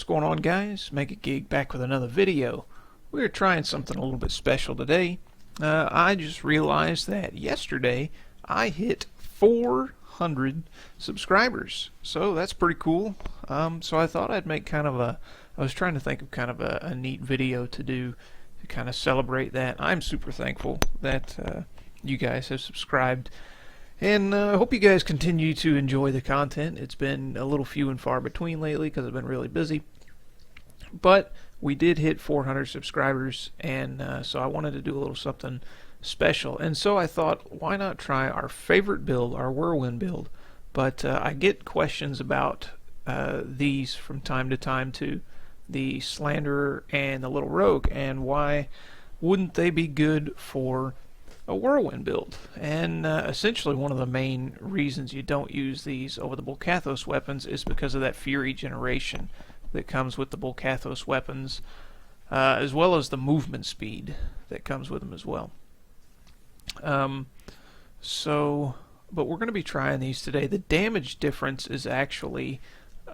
going on, guys? Make a Gig back with another video. We're trying something a little bit special today. I just realized that yesterday I hit 400 subscribers, so that's pretty cool. So I thought I'd make kind of I was trying to think of kind of a neat video to do to kind of celebrate that. I'm super thankful that you guys have subscribed. And I hope you guys continue to enjoy the content. It's been a little few and far between lately because I've been really busy. But we did hit 400 subscribers, and so I wanted to do a little something special. And so I thought, why not try our favorite build, our Whirlwind build? But I get questions about these from time to time too. The Slanderer and the Little Rogue, and why wouldn't they be good for a Whirlwind build? And essentially one of the main reasons you don't use these over the Bolcathos weapons is because of that Fury generation that comes with the Bolcathos weapons, as well as the movement speed that comes with them as well. But we're going to be trying these today. The damage difference is actually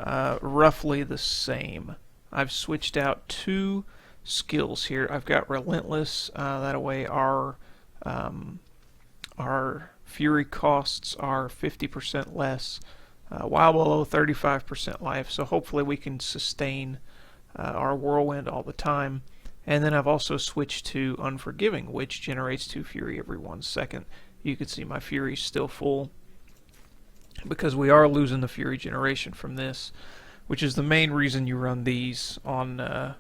roughly the same. I've switched out two skills here. I've got Relentless, that way our Fury costs are 50% less, while below 35% life, so hopefully we can sustain our Whirlwind all the time. And then I've also switched to Unforgiving, which generates 2 Fury every 1 second. You can see my Fury's still full because we are losing the Fury generation from this, which is the main reason you run these on a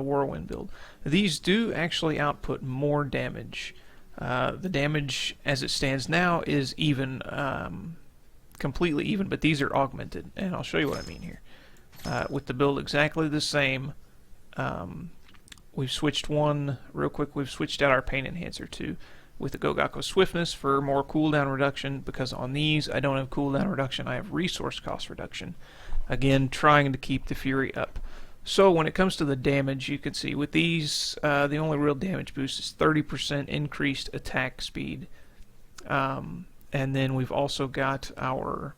Whirlwind build. These do actually output more damage. The damage as it stands now is even, completely even, but these are augmented, and I'll show you what I mean here. With the build exactly the same, we've switched one real quick. We've switched out our Pain Enhancer too, with the Gogako Swiftness for more cooldown reduction, because on these I don't have cooldown reduction, I have resource cost reduction. Again, trying to keep the Fury up. So when it comes to the damage, you can see with these, the only real damage boost is 30% increased attack speed. And then we've also got our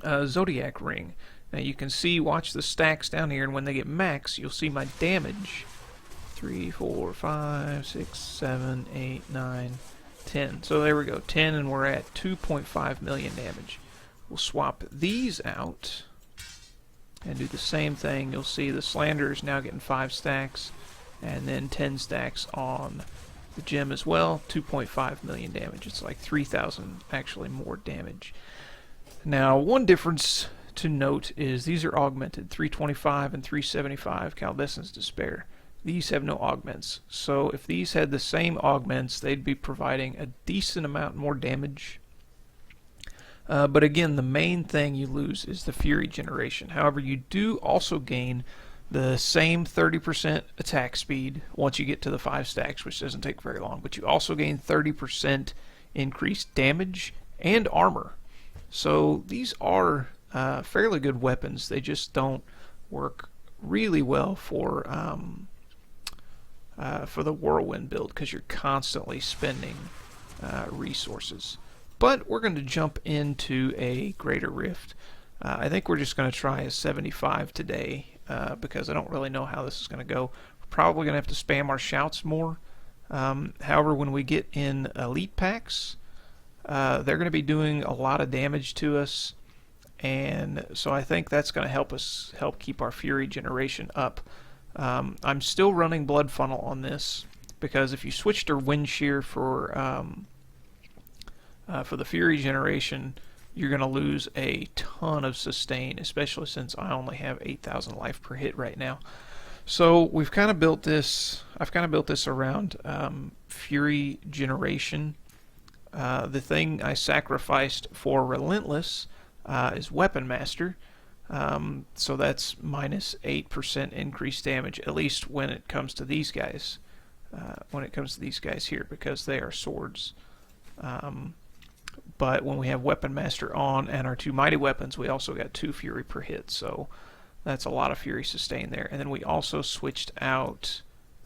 Zodiac Ring. Now you can see, watch the stacks down here, and when they get max, you'll see my damage. 3, 4, 5, 6, 7, 8, 9, 10. So there we go, 10, and we're at 2.5 million damage. We'll swap these out and do the same thing. You'll see the Slanderer is now getting 5 stacks, and then 10 stacks on the gem as well. 2.5 million damage. It's like 3,000 actually more damage. Now, one difference to note is these are augmented, 325 and 375 Caldescent's Despair. These have no augments, so if these had the same augments, they'd be providing a decent amount more damage. But again, the main thing you lose is the Fury generation. However, you do also gain the same 30% attack speed once you get to the 5 stacks, which doesn't take very long, but you also gain 30% increased damage and armor. So these are fairly good weapons. They just don't work really well for the Whirlwind build, because you're constantly spending resources. But we're going to jump into a Greater Rift. I think we're just going to try a 75 today, because I don't really know how this is going to go. We're probably going to have to spam our shouts more. However, when we get in elite packs, they're going to be doing a lot of damage to us, and so I think that's going to help keep our Fury generation up. I'm still running Blood Funnel on this, because if you switch to Wind Shear for the Fury generation, you're going to lose a ton of sustain, especially since I only have 8,000 life per hit right now. So we've kind of built this. I've kind of built this around Fury generation. The thing I sacrificed for Relentless is Weapon Master. So that's minus 8% increased damage, at least when it comes to these guys. Here, because they are swords. But when we have Weapon Master on and our 2 mighty weapons, we also got 2 Fury per hit, so that's a lot of Fury sustain there. And then we also switched out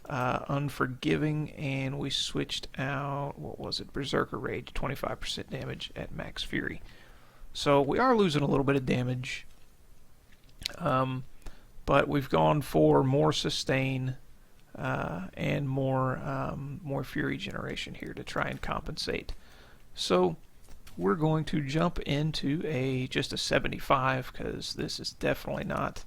Unforgiving, and we switched out, what was it, Berserker Rage, 25% damage at max Fury. So we are losing a little bit of damage. But we've gone for more sustain and more fury generation here to try and compensate. So we're going to jump into just a 75 because this is definitely not.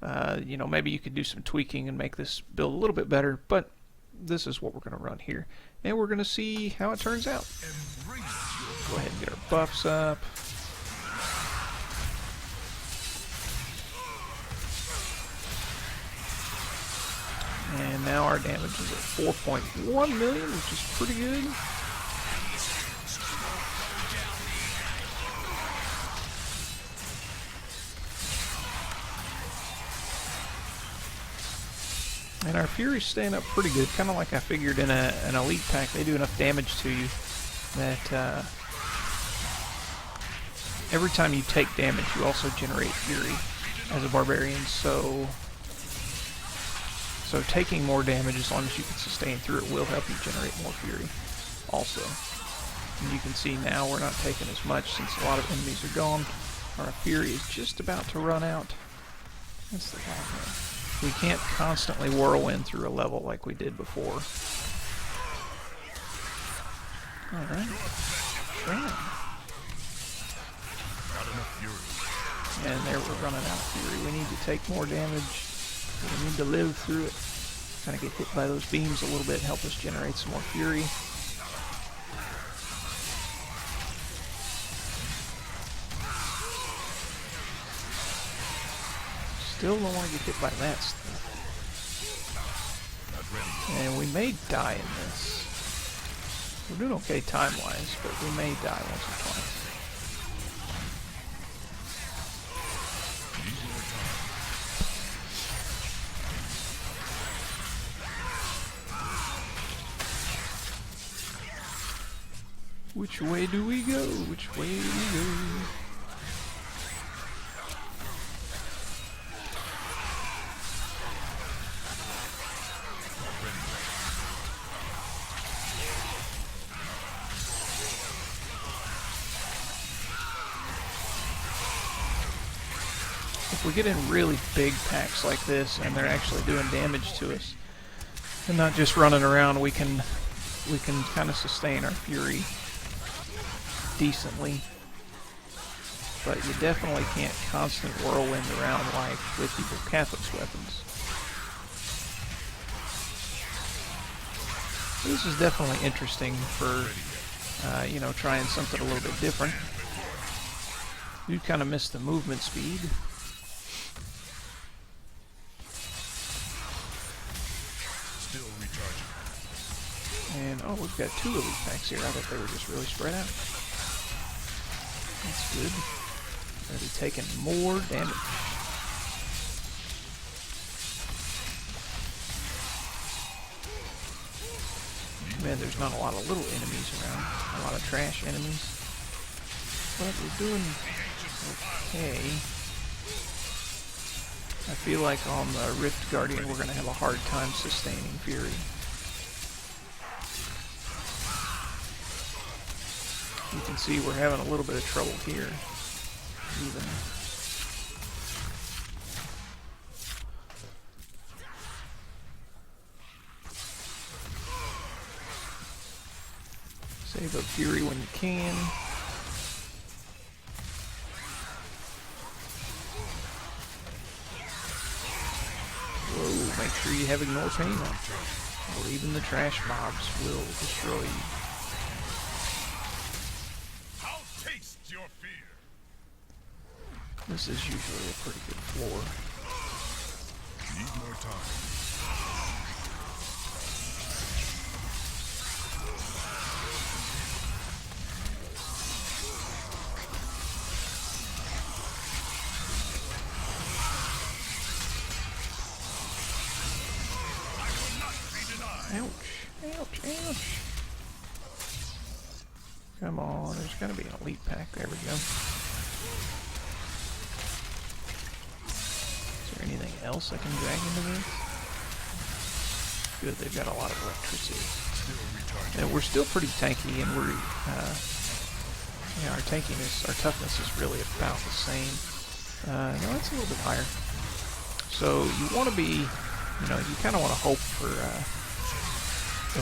Maybe you could do some tweaking and make this build a little bit better, but this is what we're going to run here, and we're going to see how it turns out. Go ahead and get our buffs up. And now our damage is at 4.1 million, which is pretty good. And our Fury's staying up pretty good, kind of like I figured in an elite pack. They do enough damage to you that every time you take damage, you also generate Fury as a barbarian. So taking more damage, as long as you can sustain through it, will help you generate more Fury also. And you can see now we're not taking as much since a lot of enemies are gone. Our Fury is just about to run out. That's the problem. We can't constantly whirlwind through a level like we did before. Alright. And there, we're running out of Fury. We need to take more damage. We need to live through it. Kind of get hit by those beams a little bit, help us generate some more Fury. Still don't want to get hit by that stuff. And we may die in this. We're doing okay time-wise, but we may die once or twice. Which way do we go? Which way do we go? If we get in really big packs like this and they're actually doing damage to us and not just running around, we can kind of sustain our Fury decently. But you definitely can't constant whirlwind around like with Evil Catholic's weapons. This is definitely interesting for trying something a little bit different. You kind of miss the movement speed. And, oh, we've got 2 elite packs here. I thought they were just really spread out. That's good. They'll be taking more damage. Man, there's not a lot of little enemies around. A lot of trash enemies. But we're doing okay. I feel like on the Rift Guardian we're going to have a hard time sustaining Fury. You can see we're having a little bit of trouble here, even. Save up Fury when you can. Whoa, make sure you have Ignore Pain on, or even the trash mobs will destroy you. This is usually a pretty good floor. Need more time. Ouch, ouch, ouch. Come on, there's gotta be an elite pack. There we go. Anything else I can drag into this? Good, they've got a lot of electricity. And we're still pretty tanky, and we're, our tankiness, our toughness is really about the same. No, it's a little bit higher. So you want to be, you know, you kind of want to hope for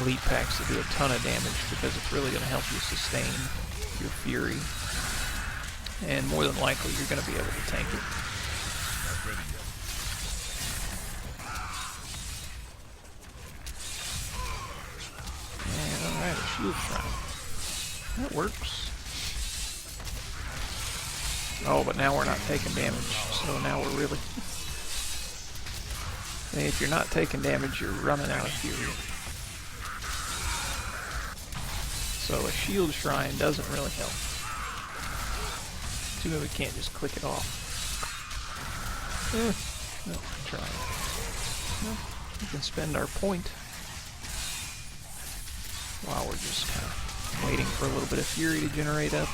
elite packs to do a ton of damage because it's really going to help you sustain your fury. And more than likely, you're going to be able to tank it. And alright, a shield shrine. That works. Oh, but now we're not taking damage, so now we're really... If you're not taking damage, you're running out of fury. So a shield shrine doesn't really help. Too bad we can't just click it off. No, try. No, we can spend our point while we're just kind of waiting for a little bit of fury to generate up.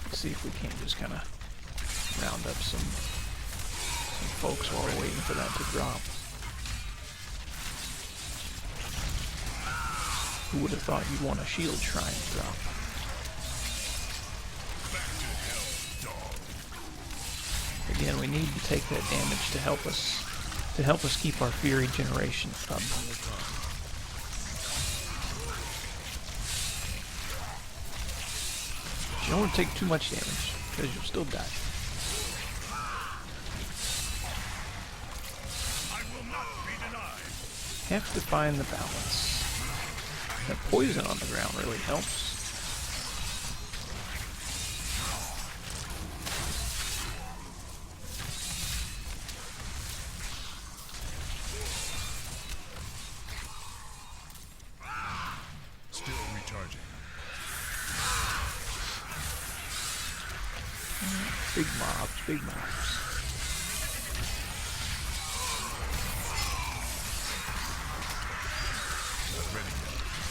Let's see if we can't just kind of round up some folks while we're waiting for that to drop. Who would have thought you'd want a shield shrine to drop? Again, we need to take that damage to help us keep our fury generation up. You don't want to take too much damage because you'll still die. Have to find the balance. That poison on the ground really helps. Still recharging. Big mobs, big mobs.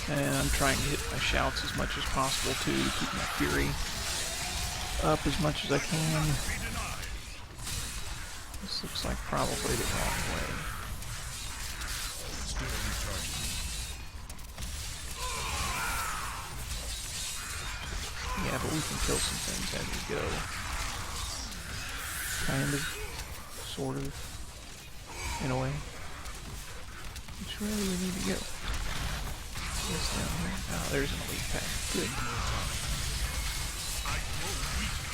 And I'm trying to hit my shouts as much as possible too, to keep my fury up as much as I can. This looks like probably the wrong way. Yeah, but we can kill some things as we go. Kind of. Sort of. In a way. Which way do we need to go? This down here. Oh, there's an elite pack. Good.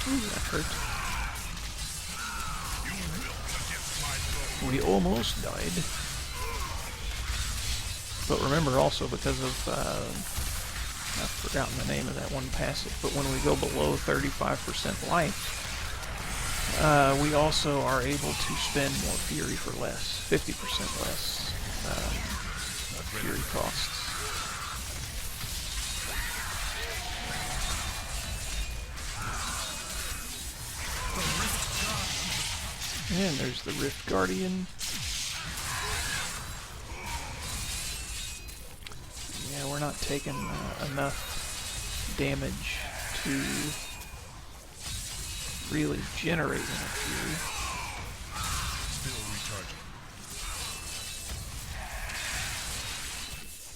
Ooh, that hurt. We almost died. But remember also, because of, I've forgotten the name of that one passive, but when we go below 35% life, we also are able to spend more fury for less. 50% less fury costs. And there's the Rift Guardian. Yeah, we're not taking enough damage to really generate enough fury.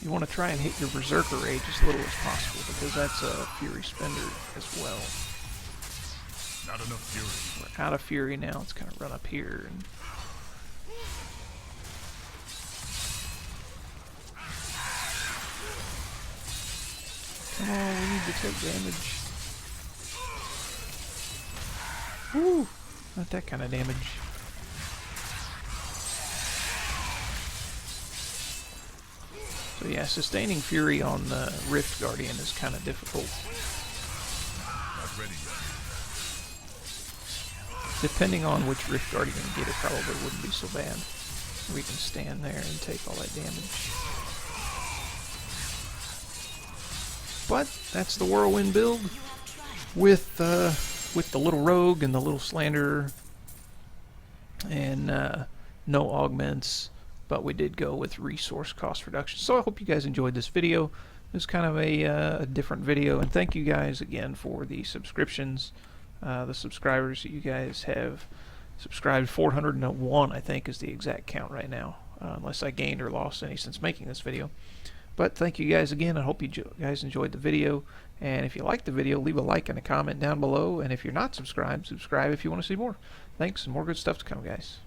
You want to try and hit your Berserker Rage as little as possible because that's a fury spender as well. Not enough fury. We're out of fury now. Let's kind of run up here and come on, we need to take damage. Woo! Not that kind of damage. So yeah, sustaining fury on the Rift Guardian is kind of difficult. Not ready yet. Depending on which Rift Guardian you get, it probably wouldn't be so bad. We can stand there and take all that damage. But that's the Whirlwind build with the little rogue and the little slanderer and no augments, but we did go with resource cost reduction. So I hope you guys enjoyed this video. It was kind of a different video, and thank you guys again for the subscriptions. The subscribers that you guys have subscribed. 401 I think is the exact count right now. unless I gained or lost any since making this video. But thank you guys again. I hope you guys enjoyed the video. And if you liked the video, leave a like and a comment down below. And if you're not subscribed, subscribe if you want to see more. Thanks, and more good stuff to come, guys.